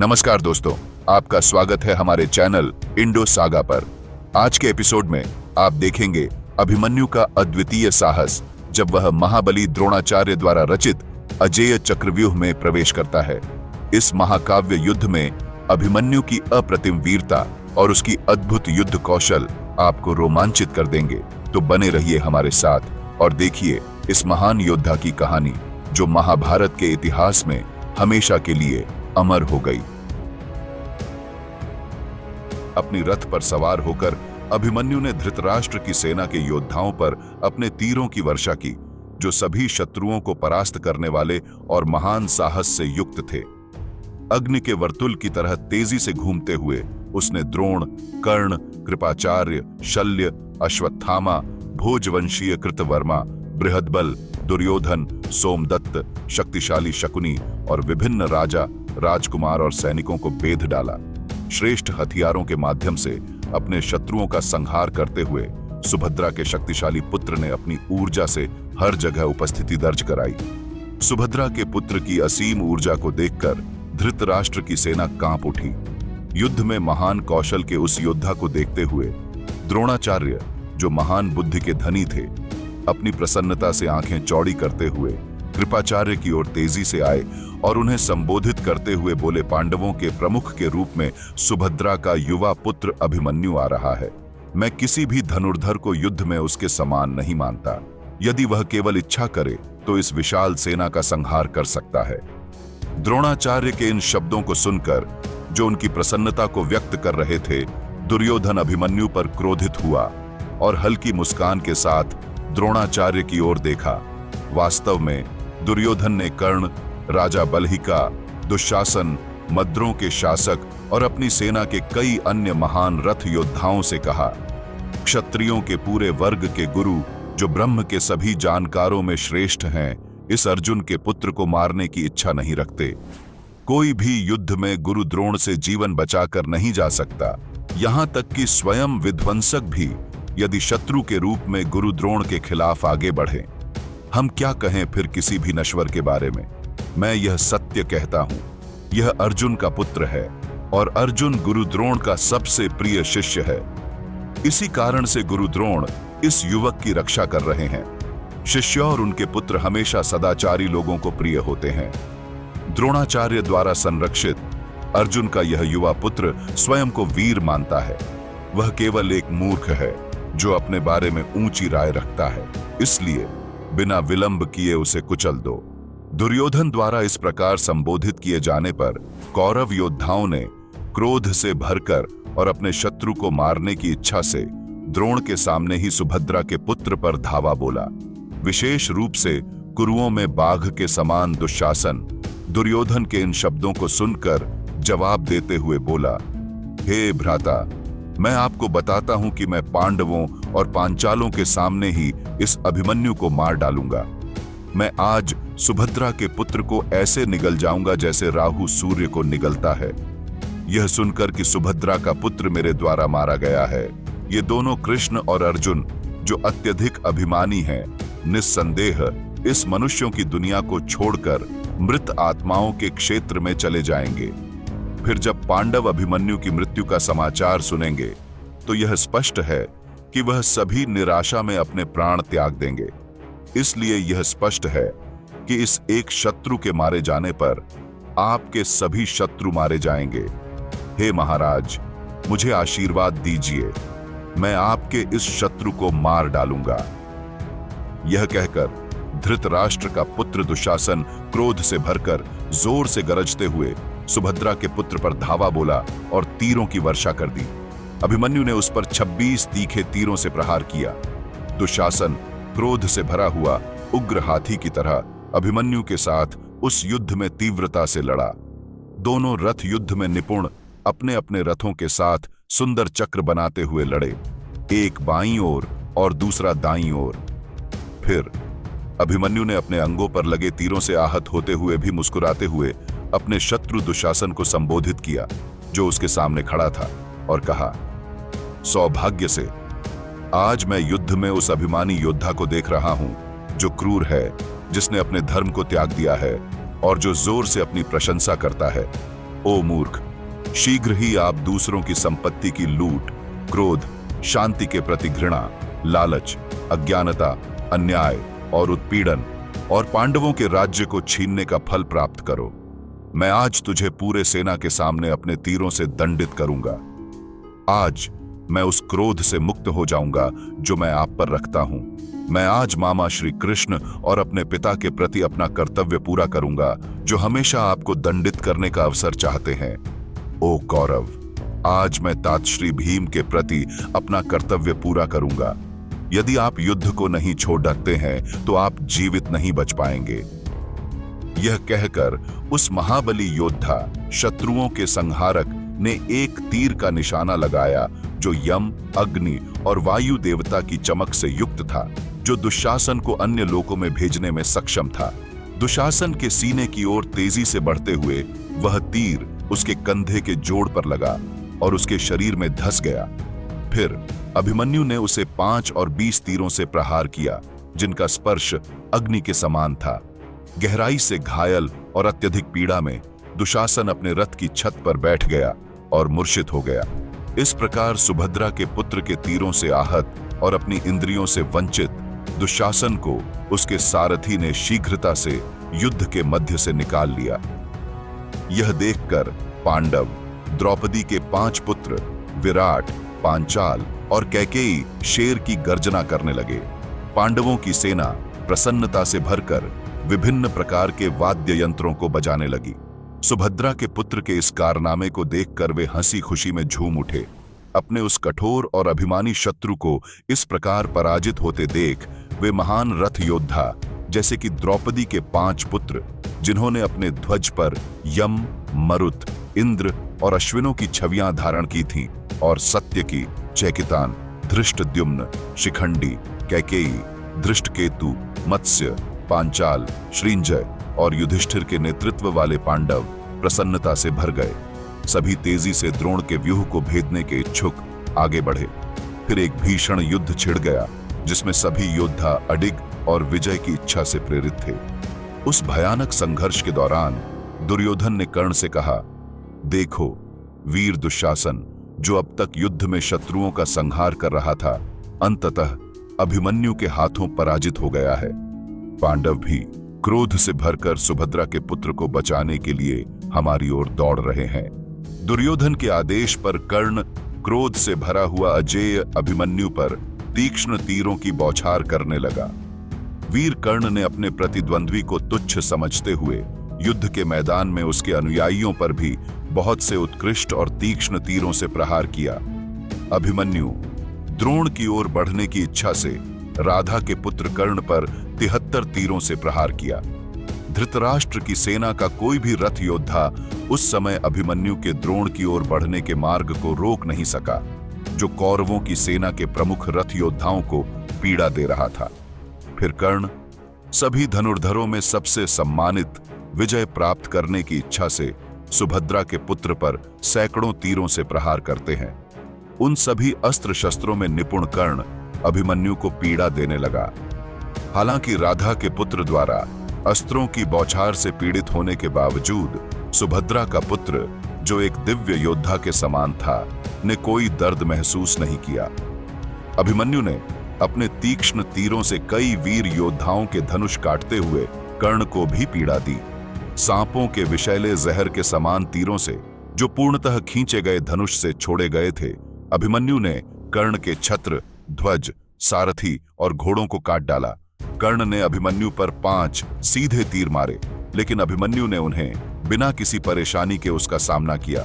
नमस्कार दोस्तों, आपका स्वागत है हमारे चैनल इंडो सागा पर। आज के एपिसोड में आप देखेंगे अभिमन्यु का अद्वितीय साहस जब वह महाबली द्रोणाचार्य द्वारा रचित अजेय चक्रव्यूह में प्रवेश करता है। इस महाकाव्य युद्ध में अभिमन्यु की अप्रतिम वीरता और उसकी अद्भुत युद्ध कौशल आपको रोमांचित कर देंगे। तो बने रहिए हमारे साथ और देखिए इस महान योद्धा की कहानी जो महाभारत के इतिहास में हमेशा के लिए अमर हो गई। अपनी रथ पर सवार होकर अभिमन्यु ने धृतराष्ट्र की सेना के योद्धाओं पर अपने तीरों की वर्षा की, जो सभी शत्रुओं को परास्त करने वाले और महान साहस से युक्त थे। अग्नि के वर्तुल की तरह तेजी से घूमते हुए उसने द्रोण, कर्ण, कृपाचार्य, शल्य, अश्वत्थामा, भोजवंशीय कृतवर्मा, बृहद्बल, दुर्योधन, सोमदत्त, शक्तिशाली शकुनी और विभिन्न राजा, राजकुमार और सैनिकों को बेध डाला। श्रेष्ठ हथियारों के माध्यम से अपने शत्रुओं का संहार करते हुए सुभद्रा के शक्तिशाली पुत्र ने अपनी ऊर्जा से हर जगह उपस्थिति दर्ज कराई। सुभद्रा के पुत्र की असीम ऊर्जा को देखकर धृतराष्ट्र की सेना कांप उठी। युद्ध में महान कौशल के उस योद्धा को देखते हुए द्रोणाचार्य, जो महान बुद्धि के धनी थे, अपनी प्रसन्नता से आंखें चौड़ी करते हुए कृपाचार्य की ओर तेजी से आए और उन्हें संबोधित करते हुए बोले, पांडवों के प्रमुख के रूप में सुभद्रा का युवा पुत्र अभिमन्यु आ रहा है। मैं किसी भी धनुर्धर को युद्ध में उसके समान नहीं मानता। यदि वह केवल इच्छा करे तो इस विशाल सेना का संहार कर सकता है। द्रोणाचार्य के इन शब्दों को सुनकर, जो उनकी प्रसन्नता को व्यक्त कर रहे थे, दुर्योधन अभिमन्यु पर क्रोधित हुआ और हल्की मुस्कान के साथ द्रोणाचार्य की ओर देखा। वास्तव में दुर्योधन ने कर्ण, राजा बलहिका, दुशासन, मद्रों के शासक और अपनी सेना के कई अन्य महान रथ योद्धाओं से कहा, क्षत्रियों के पूरे वर्ग के गुरु, जो ब्रह्म के सभी जानकारों में श्रेष्ठ हैं, इस अर्जुन के पुत्र को मारने की इच्छा नहीं रखते। कोई भी युद्ध में गुरु द्रोण से जीवन बचाकर नहीं जा सकता। यहां तक कि स्वयं विध्वंसक भी यदि शत्रु के रूप में गुरु द्रोण के खिलाफ आगे बढ़े। हम क्या कहें फिर किसी भी नश्वर के बारे में। मैं यह सत्य कहता हूं, यह अर्जुन का पुत्र है और अर्जुन गुरु द्रोण का सबसे प्रिय शिष्य है। इसी कारण से गुरु द्रोण इस युवक की रक्षा कर रहे हैं। शिष्य और उनके पुत्र हमेशा सदाचारी लोगों को प्रिय होते हैं। द्रोणाचार्य द्वारा संरक्षित अर्जुन का यह युवा पुत्र स्वयं को वीर मानता है। वह केवल एक मूर्ख है जो अपने बारे में ऊंची राय रखता है, इसलिए बिना विलंब किए उसे कुचल दो। दुर्योधन द्वारा इस प्रकार संबोधित किए जाने पर कौरव योद्धाओं ने क्रोध से भरकर और अपने शत्रु को मारने की इच्छा से द्रोण के सामने ही सुभद्रा के पुत्र पर धावा बोला। विशेष रूप से कुरुओं में बाघ के समान दुशासन दुर्योधन के इन शब्दों को सुनकर जवाब देते हुए बोला, हे भ्राता, मैं आपको बताता हूं कि मैं पांडवों और पांचालों के सामने ही इस अभिमन्यु को मार डालूंगा। मैं आज सुभद्रा के पुत्र को ऐसे निगल जाऊंगा जैसे राहु सूर्य को निगलता है। यह सुनकर कि सुभद्रा का पुत्र मेरे द्वारा मारा गया है, ये दोनों कृष्ण और अर्जुन, जो अत्यधिक अभिमानी हैं, निस्संदेह इस मनुष्यों की दुनिया को छोड़कर मृत आत्माओं के क्षेत्र में चले जाएंगे। फिर जब पांडव अभिमन्यु की मृत्यु का समाचार सुनेंगे तो यह स्पष्ट है कि वह सभी निराशा में अपने प्राण त्याग देंगे। इसलिए यह स्पष्ट है कि इस एक शत्रु के मारे जाने पर आपके सभी शत्रु मारे जाएंगे। हे महाराज, मुझे आशीर्वाद दीजिए, मैं आपके इस शत्रु को मार डालूंगा। यह कहकर धृतराष्ट्र का पुत्र दुशासन क्रोध से भरकर जोर से गरजते हुए सुभद्रा के पुत्र पर धावा बोला और तीरों की वर्षा कर दी। अभिमन्यु ने उस पर 26 तीखे तीरों से प्रहार किया। दुशासन क्रोध से भरा हुआ उग्र हाथी की तरह अभिमन्यु के साथ उस युद्ध में तीव्रता से लड़ा। दोनों रथ युद्ध में निपुण अपने अपने रथों के साथ सुंदर चक्र बनाते हुए लड़े, एक बाईं ओर और दूसरा दाईं ओर। फिर अभिमन्यु ने अपने अंगों पर लगे तीरों से आहत होते हुए भी मुस्कुराते हुए अपने शत्रु दुशासन को संबोधित किया, जो उसके सामने खड़ा था, और कहा, सौभाग्य से आज मैं युद्ध में उस अभिमानी योद्धा को देख रहा हूं जो क्रूर है, जिसने अपने धर्म को त्याग दिया है और जो जोर से अपनी प्रशंसा करता है। ओ मूर्ख, शीघ्र ही आप दूसरों की संपत्ति की लूट, क्रोध, शांति के प्रति घृणा, लालच, अज्ञानता, अन्याय और उत्पीड़न और पांडवों के राज्य को छीनने का फल प्राप्त करो। मैं आज तुझे पूरे सेना के सामने अपने तीरों से दंडित करूंगा। आज मैं उस क्रोध से मुक्त हो जाऊंगा जो मैं आप पर रखता हूं। मैं आज मामा श्री कृष्ण और अपने पिता के प्रति अपना कर्तव्य पूरा करूंगा, जो हमेशा आपको दंडित करने का अवसर चाहते हैं। ओ कौरव, आज मैं तात श्री भीम के प्रति अपना कर्तव्य पूरा करूंगा। यदि आप युद्ध को नहीं छोड़ सकते हैं तो आप जीवित नहीं बच पाएंगे। यह कहकर उस महाबली योद्धा, शत्रुओं के संहारक ने एक तीर का निशाना लगाया जो यम, अग्नि और वायु देवता की चमक से युक्त था, जो दुशासन को अन्य लोकों में भेजने में सक्षम था। दुशासन के सीने की ओर तेजी से बढ़ते हुए वह तीर उसके कंधे के जोड़ पर लगा और उसके शरीर में धंस गया। फिर अभिमन्यु ने उसे 5 और 20 तीरों से प्रहार किया, जिनका स्पर्श अग्नि के समान था। गहराई से घायल और अत्यधिक पीड़ा में दुशासन अपने रथ की छत पर बैठ गया और मूर्छित हो गया। इस प्रकार सुभद्रा के पुत्र के तीरों से आहत और अपनी इंद्रियों से वंचित दुशासन को उसके सारथी ने शीघ्रता से युद्ध के मध्य से निकाल लिया। यह देखकर पांडव, द्रौपदी के 5 पुत्र विराट, पांचाल और कैकेयी शेर की गर्जना करने लगे। पांडवों की सेना प्रसन्नता से भरकर विभिन्न प्रकार के वाद्य यंत्रों को बजाने लगी। सुभद्रा के पुत्र के इस कारनामे को देखकर वे हंसी खुशी में झूम उठे। अपने उस कठोर और अभिमानी शत्रु को इस प्रकार पराजित होते देख वे महान रथ योद्धा, जैसे कि द्रौपदी के 5 पुत्र, जिन्होंने अपने ध्वज पर यम, मरुत, इंद्र और अश्विनों की छवियां धारण की थीं, और सत्यकी, चैकितान, धृष्टद्युम्न, शिखंडी, कैकेयी, धृष्टकेतु, मत्स्य, पांचाल, श्रींजय और युधिष्ठिर के नेतृत्व वाले पांडव प्रसन्नता से भर गए। सभी तेजी से द्रोण के व्यूह को भेदने के इच्छुक आगे बढ़े। फिर एक भीषण युद्ध छिड़ गया, जिसमें सभी योद्धा अडिग और विजय की इच्छा से प्रेरित थे। उस भयानक संघर्ष के दौरान दुर्योधन ने कर्ण से कहा, देखो, वीर दुशासन, जो अब तक युद्ध में शत्रुओं का संहार कर रहा था, अंततः अभिमन्यु के हाथों पराजित हो गया है। पांडव भी क्रोध से भरकर सुभद्रा के पुत्र को बचाने के लिए हमारी ओर दौड़ रहे हैं। दुर्योधन के आदेश पर कर्ण क्रोध से भरा हुआ अजेय अभिमन्यु पर तीक्ष्ण तीरों की बौछार करने लगा। वीर कर्ण ने अपने प्रतिद्वंद्वी को तुच्छ समझते हुए युद्ध के मैदान में उसके अनुयायियों पर भी बहुत से उत्कृष्ट और तीक्ष्ण तीरों से प्रहार किया। अभिमन्यु द्रोण की ओर बढ़ने की इच्छा से राधा के पुत्र कर्ण पर 73 तीरों से प्रहार किया। धृतराष्ट्र की सेना का कोई भी रथ योद्धा उस समय अभिमन्यु के द्रोण की ओर बढ़ने के मार्ग को रोक नहीं सका, जो कौरवों की सेना के प्रमुख रथ योद्धाओं को पीड़ा दे रहा था। फिर कर्ण सभी धनुर्धरों में सबसे सम्मानित विजय प्राप्त करने की इच्छा से सुभद्रा के पुत्र पर सैकड़ों तीरों से प्रहार करते हैं। उन सभी अस्त्र शस्त्रों में निपुण कर्ण अभिमन्यु को पीड़ा देने लगा। हालांकि राधा के पुत्र द्वारा अस्त्रों की बौछार से पीड़ित होने के बावजूद सुभद्रा का पुत्र, जो एक दिव्य योद्धा के समान था, ने कोई दर्द महसूस नहीं किया। अभिमन्यु ने अपने तीक्ष्ण तीरों से कई वीर योद्धाओं के धनुष काटते हुए कर्ण को भी पीड़ा दी। सांपों के विषैले जहर के समान तीरों से, जो पूर्णतः खींचे गए धनुष से छोड़े गए थे, अभिमन्यु ने कर्ण के छत्र, ध्वज, सारथी और घोड़ों को काट डाला। कर्ण ने अभिमन्यु पर 5 सीधे तीर मारे, लेकिन अभिमन्यु ने उन्हें बिना किसी परेशानी के उसका सामना किया।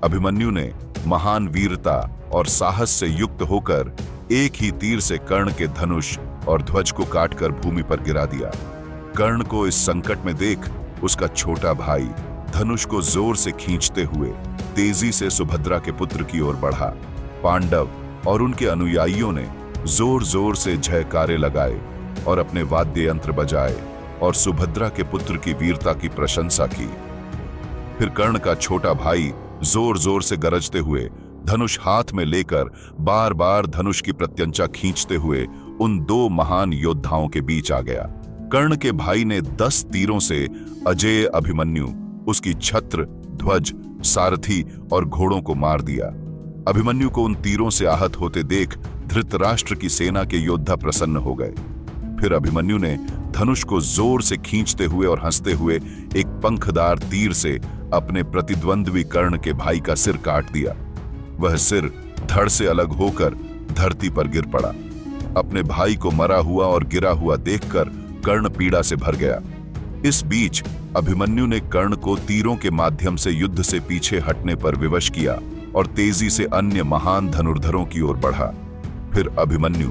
अभिमन्यु ने महान वीरता और साहस से युक्त होकर एक ही तीर से कर्ण के धनुष और ध्वज को काटकर भूमि पर गिरा दिया। कर्ण को इस संकट में देख उसका छोटा भाई धनुष को जोर से खींचते हुए तेजी से सुभद्रा के पुत्र की ओर बढ़ा। पांडव और उनके अनुयायियों ने जोर जोर से जयकारे लगाए और अपने वाद्य यंत्र बजाए और सुभद्रा के पुत्र की वीरता की प्रशंसा की। फिर कर्ण का छोटा भाई जोर जोर से गरजते हुए धनुष हाथ में लेकर बार बार धनुष की प्रत्यंचा खींचते हुए उन 2 महान योद्धाओं के बीच आ गया। कर्ण के भाई ने 10 तीरों से अजेय अभिमन्यु, उसकी छत्र, ध्वज, सारथी और घोड़ों को मार दिया। अभिमन्यु को उन तीरों से आहत होते देख धृतराष्ट्र की सेना के योद्धा प्रसन्न हो गए। फिर अभिमन्यु ने धनुष को जोर से खींचते हुए और हंसते हुए एक पंखदार तीर से अपने प्रतिद्वंद्वी कर्ण के भाई का सिर काट दिया। वह सिर धड़ से अलग होकर धरती पर गिर पड़ा। अपने भाई को मरा हुआ और गिरा हुआ देखकर कर्ण पीड़ा से भर गया। इस बीच अभिमन्यु ने कर्ण को तीरों के माध्यम से युद्ध से पीछे हटने पर विवश किया और तेजी से अन्य महान धनुर्धरों की ओर बढ़ा। फिर अभिमन्यु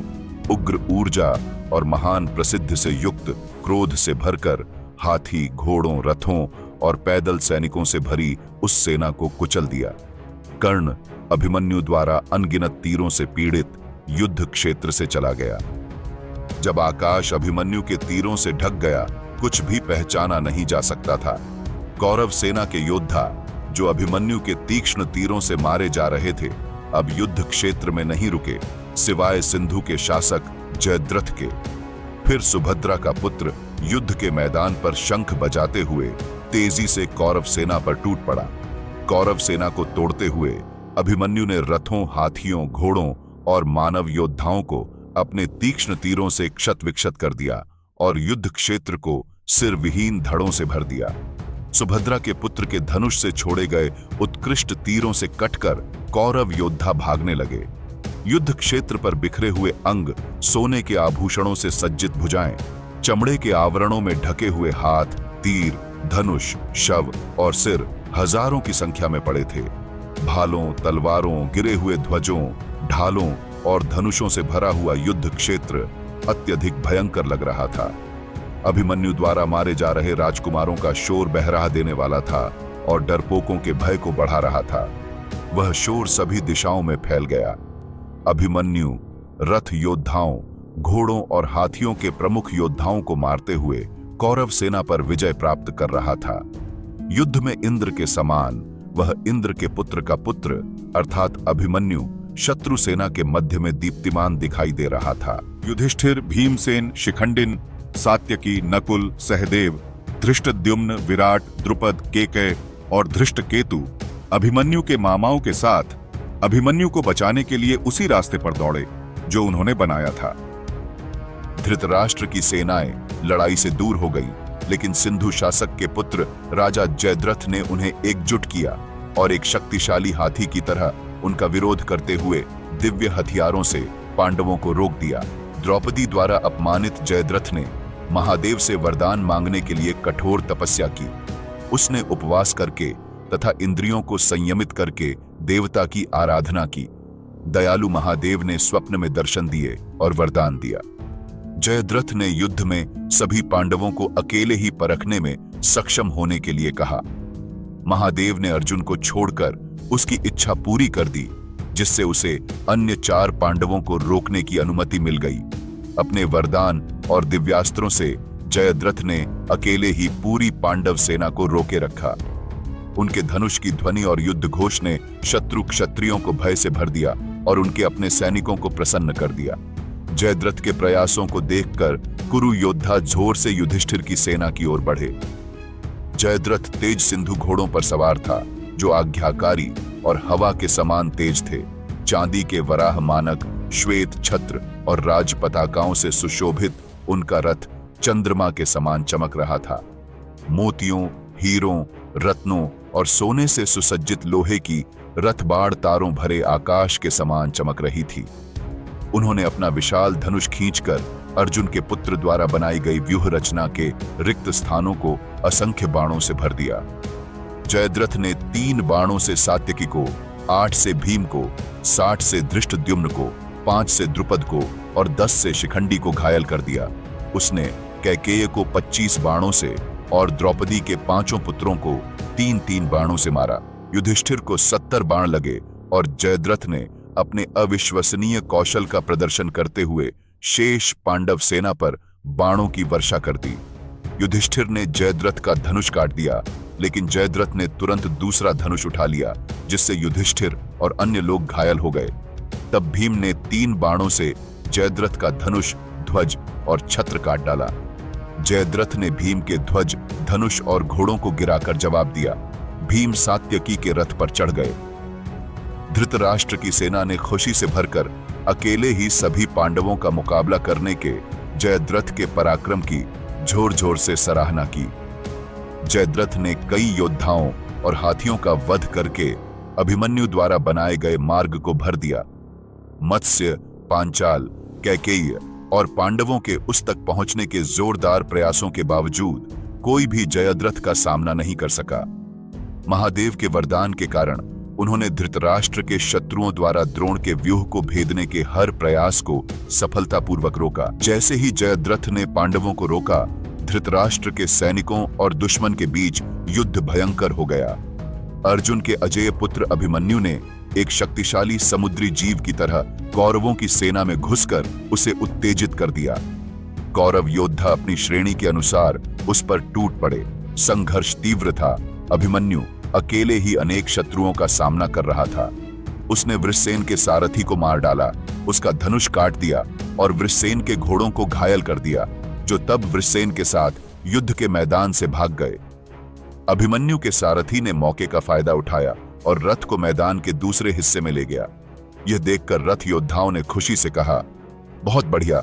उग्र ऊर्जा और महान प्रसिद्ध से युक्त क्रोध से भरकर हाथी, घोड़ों, रथों और पैदल सैनिकों से भरी उस सेना को कुचल दिया। कर्ण अभिमन्यु द्वारा अनगिनत तीरों से पीड़ित युद्ध क्षेत्र से चला गया। जब आकाश अभिमन्यु के तीरों से ढक गया, कुछ भी पहचाना नहीं जा सकता था। कौरव सेना के योद्धा जो अभिमन्यु के तीक्ष्ण तीरों से मारे जा रहे थे, अब युद्ध क्षेत्र में नहीं रुके, सिवाय सिंधु के शासक जयद्रथ के। फिर सुभद्रा का पुत्र युद्ध के मैदान पर शंख बजाते हुए तेजी से कौरव सेना पर टूट पड़ा। कौरव सेना को तोड़ते हुए अभिमन्यु ने रथों, हाथियों, घोड़ों और मानव योद्धाओं को अपने तीक्ष्ण तीरों से क्षत विक्षत कर दिया और युद्ध क्षेत्र को सिर विहीन धड़ों से भर दिया। सुभद्रा के पुत्र के धनुष से छोड़े गए उत्कृष्ट तीरों से कटकर कौरव योद्धा भागने लगे। युद्ध क्षेत्र पर बिखरे हुए अंग, सोने के आभूषणों से सज्जित भुजाएं, चमड़े के आवरणों में ढके हुए हाथ, तीर, धनुष, शव और सिर हजारों की संख्या में पड़े थे। भालों, तलवारों, गिरे हुए ध्वजों, ढालों और धनुषों से भरा हुआ युद्ध क्षेत्र अत्यधिक भयंकर लग रहा था। अभिमन्यु द्वारा मारे जा रहे राजकुमारों का शोर बहरा देने वाला था और डरपोकों के भय को बढ़ा रहा था। वह शोर सभी दिशाओं में फैल गया। अभिमन्यु रथ योद्धाओं, घोड़ों और हाथियों के प्रमुख योद्धाओं को मारते हुए कौरव सेना पर विजय प्राप्त कर रहा था। युद्ध में इंद्र के समान वह इंद्र के पुत्र का पुत्र अर्थात अभिमन्यु शत्रु सेना के मध्य में दीप्तिमान दिखाई दे रहा था। युधिष्ठिर, भीमसेन, शिखंडिन, सात्यकी, नकुल, सहदेव, धृष्टद्युम्न, विराट, द्रुपद, केकय और धृष्टकेतु अभिमन्यु के मामाओं के साथ अभिमन्यु को बचाने के लिए उसी रास्ते पर दौड़े जो उन्होंने बनाया था। धृतराष्ट्र की सेनाएं लड़ाई से दूर हो गई, लेकिन सिंधु शासक के पुत्र राजा जयद्रथ ने उन्हें एकजुट किया और एक शक्तिशाली हाथी की तरह उनका विरोध करते हुए दिव्य हथियारों से पांडवों को रोक दिया। द्रौपदी द्वारा अपमानित जयद्रथ ने महादेव से वरदान मांगने के लिए कठोर तपस्या की। उसने उपवास करके तथा इंद्रियों को संयमित करके देवता की आराधना की। दयालु महादेव ने स्वप्न में दर्शन दिए और वरदान दिया। जयद्रथ ने युद्ध में सभी पांडवों को अकेले ही परखने में सक्षम होने के लिए कहा। महादेव ने अर्जुन को छोड़कर उसकी इच्छा पूरी कर दी, जिससे उसे अन्य 4 पांडवों को रोकने की अनुमति मिल गई। अपने वरदान और दिव्यास्त्रों से जयद्रथ ने अकेले ही पूरी पांडव सेना को रोके रखा। उनके धनुष की ध्वनि और युद्ध घोष ने शत्रु क्षत्रियों को भय से भर दिया और उनके अपने सैनिकों को प्रसन्न कर दिया। जयद्रथ के प्रयासों को देखकर कुरु योद्धा जोर से युधिष्ठिर की सेना की ओर बढ़े। जयद्रथ तेज सिंधु घोड़ों पर सवार था, जो आज्ञाकारी और हवा के समान तेज थे। चांदी के वराह मानक, श्वेत छत्र और राज पताकाओं से सुशोभित उनका रथ चंद्रमा के समान चमक रहा था। मोतियों, हीरों, रत्नों और सोने से सुसज्जित लोहे की रथबाड़ तारों भरे आकाश के समान चमक रही थी। उन्होंने अपना विशाल धनुष खींचकर अर्जुन के पुत्र द्वारा बनाई गई व्यूह रचना के रिक्त स्थानों को असंख्य बाणों से भर दिया। जयद्रथ ने 3 बाणों से सात्यकी को, 8 से भीम को, 60 से धृष्टद्युम्न को, 5 से द्रुपद को और 10 से शिखंडी को घायल कर दिया। उसने कैकेय को 25 बाणों से और द्रौपदी के 5 पुत्रों को 3-3 बाणों से मारा। युधिष्ठिर को 70 बाण लगे और जयद्रथ ने अपने अविश्वसनीय कौशल का प्रदर्शन करते हुए शेष पांडव सेना पर बाणों की वर्षा कर दी। युधिष्ठिर ने जयद्रथ का धनुष काट दिया, लेकिन जयद्रथ ने तुरंत दूसरा धनुष उठा लिया, जिससे युधिष्ठिर और अन्य लोग घायल हो गए। तब भीम ने 3 बाणों से जयद्रथ का धनुष, ध्वज और छत्र काट डाला। जयद्रथ ने भीम के ध्वज, धनुष और घोड़ों को गिराकर जवाब दिया। भीम सात्यकी के रथ पर चढ़ गए। धृतराष्ट्र की सेना ने खुशी से भरकर अकेले ही सभी पांडवों का मुकाबला करने के जयद्रथ के पराक्रम की जोर जोर से सराहना की। जयद्रथ ने कई योद्धाओं और हाथियों का वध करके अभिमन्यु द्वारा बनाए गए मार्ग को भर दिया। मत्स्य, पांचाल, कैकेयी और पांडवों के उस तक पहुंचने के जोरदार प्रयासों के बावजूद कोई भी जयद्रथ का सामना नहीं कर सका। महादेव के वरदान के कारण उन्होंने धृतराष्ट्र के शत्रुओं द्वारा द्रोण के व्यूह को भेदने के हर प्रयास को सफलतापूर्वक रोका। जैसे ही जयद्रथ ने पांडवों को रोका, धृतराष्ट्र के सैनिकों और दुश्मन के बीच युद्ध भयंकर हो गया। अर्जुन के अजेय पुत्र अभिमन्यु ने एक शक्तिशाली समुद्री जीव की तरह कौरवों की सेना में घुसकर उसे उत्तेजित कर दिया। कौरव योद्धा अपनी श्रेणी के अनुसार उस पर टूट पड़े। संघर्ष तीव्र था। अभिमन्यु अकेले ही अनेक शत्रुओं का सामना कर रहा था। उसने वृषसेन के सारथी को मार डाला, उसका धनुष काट दिया और वृषसेन के घोड़ों को घायल कर दिया, जो तब वृषसेन के साथ युद्ध के मैदान से भाग गए। अभिमन्यु के सारथी ने मौके का फायदा उठाया और रथ को मैदान के दूसरे हिस्से में ले गया। यह देखकर रथ योद्धाओं ने खुशी से कहा, बहुत बढ़िया।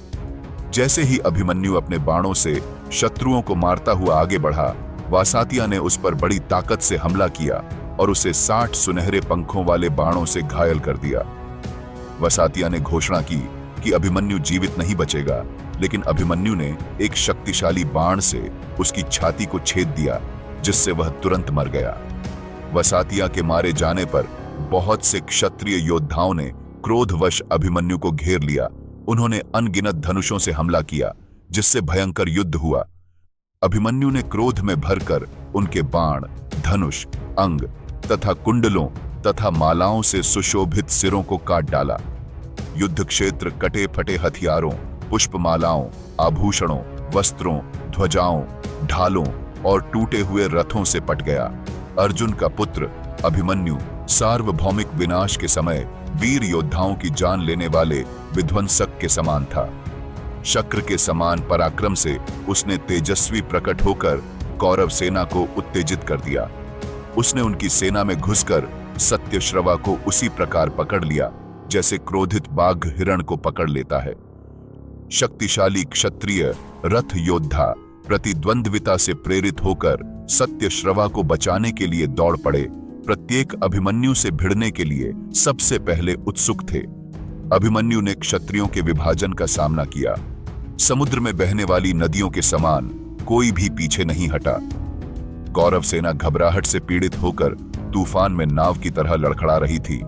जैसे ही अभिमन्यु अपने बाणों से शत्रुओं को मारता हुआ आगे बढ़ा, वासातिया ने उस पर बड़ी ताकत से हमला किया और उसे 60 सुनहरे पंखों वाले बाणों से घायल कर दिया। वासातिया ने घोषणा की कि अभिमन्यु जीवित नहीं बचेगा, लेकिन अभिमन्यु ने एक शक्तिशाली बाण से उसकी छाती को छेद दिया, जिससे वह तुरंत मर गया। वासातिया के मारे जाने पर बहुत से क्षत्रिय योद्धाओं ने क्रोधवश अभिमन्यु को घेर लिया। उन्होंने अनगिनत धनुषों से हमला किया, जिससे भयंकर युद्ध हुआ। अभिमन्यु ने क्रोध में भरकर उनके बाण, धनुष, अंग तथा कुंडलों तथा मालाओं से सुशोभित सिरों को काट डाला। युद्ध क्षेत्र कटे फटे हथियारों, पुष्पमालाओं, आभूषणों, वस्त्रों, ध्वजाओं, ढालों और टूटे हुए रथों से पट गया। अर्जुन का पुत्र अभिमन्यु सार्वभौमिक विनाश के समय वीर योद्धाओं की जान लेने वाले विध्वंसक के समान था। शक्र के समान पराक्रम से उसने तेजस्वी प्रकट होकर कौरव सेना को उत्तेजित कर दिया। उसने उनकी सेना में घुसकर सत्यश्रवा को उसी प्रकार पकड़ लिया जैसे क्रोधित बाघ हिरण को पकड़ लेता है। शक्तिशाली क्षत्रिय रथ योद्धा प्रतिद्वंद्विता से प्रेरित होकर सत्यश्रवा को बचाने के लिए दौड़ पड़े। प्रत्येक अभिमन्यु से भिड़ने के लिए सबसे पहले उत्सुक थे। अभिमन्यु ने क्षत्रियों के विभाजन का सामना किया। समुद्र में बहने वाली नदियों के समान कोई भी पीछे नहीं हटा। कौरव सेना घबराहट से पीड़ित होकर तूफान में नाव की तरह लड़खड़ा रही थी।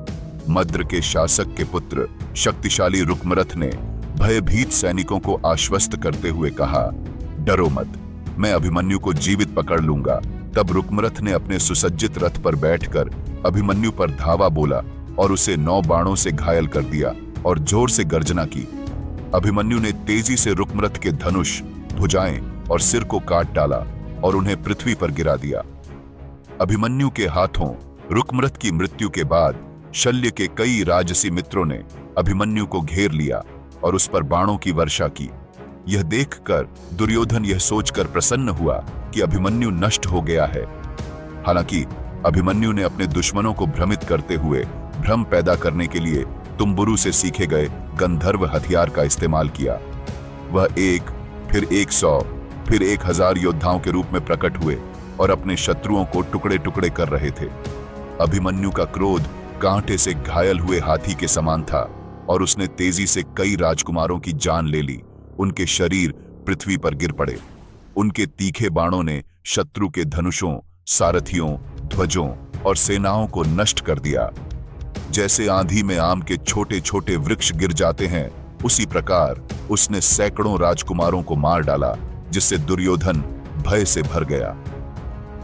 मद्र के शासक के पुत्र शक्तिशाली रुक्मरथ ने भयभीत सैनिकों को आश्वस्त करते हुए कहा, डरो मत, मैं अभिमन्यु को जीवित पकड़ लूंगा। तब रुक्मरथ ने अपने सुसज्जित रथ पर बैठकर अभिमन्यु पर धावा बोला और उसे 9 बाणों से घायल कर दिया और जोर से गर्जना की। अभिमन्यु ने तेजी से रुक्मरथ के धनुष, भुजाएं और सिर को काट डाला और उन्हें पृथ्वी पर गिरा दिया। अभिमन्यु के हाथों रुक्मरथ की मृत्यु के बाद शल्य के कई राजसी मित्रों ने अभिमन्यु को घेर लिया और उस पर बाणों की वर्षा की। यह देखकर दुर्योधन यह सोचकर प्रसन्न हुआ कि अभिमन्यु नष्ट हो गया है। हालांकि अभिमन्यु ने अपने दुश्मनों को भ्रमित करते हुए भ्रम पैदा करने के लिए तुम्बुरु से सीखे गए गंधर्व हथियार का इस्तेमाल किया। वह 1, फिर 100, फिर 1000 योद्धाओं के रूप में प्रकट हुए और अपने शत्रुओं को टुकड़े टुकड़े कर रहे थे। अभिमन्यु का क्रोध कांटे से घायल हुए हाथी के समान था और उसने तेजी से कई राजकुमारों की जान ले ली। उनके शरीर पृथ्वी पर गिर पड़े। उनके तीखे बाणों ने शत्रु के धनुषों, सारथियों, ध्वजों और सेनाओं को नष्ट कर दिया। जैसे आंधी में आम के छोटे छोटे वृक्ष गिर जाते हैं, उसी प्रकार उसने सैकड़ों राजकुमारों को मार डाला, जिससे दुर्योधन भय से भर गया।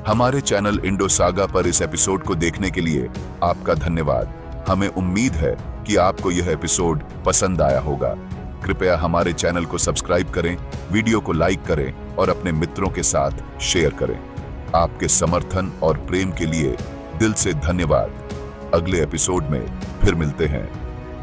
हमारे चैनल इंडो सागा पर इस एपिसोड को देखने के लिए आपका धन्यवाद। हमें उम्मीद है कि आपको यह एपिसोड पसंद आया होगा। कृपया हमारे चैनल को सब्सक्राइब करें, वीडियो को लाइक करें और अपने मित्रों के साथ शेयर करें। आपके समर्थन और प्रेम के लिए दिल से धन्यवाद। अगले एपिसोड में फिर मिलते हैं।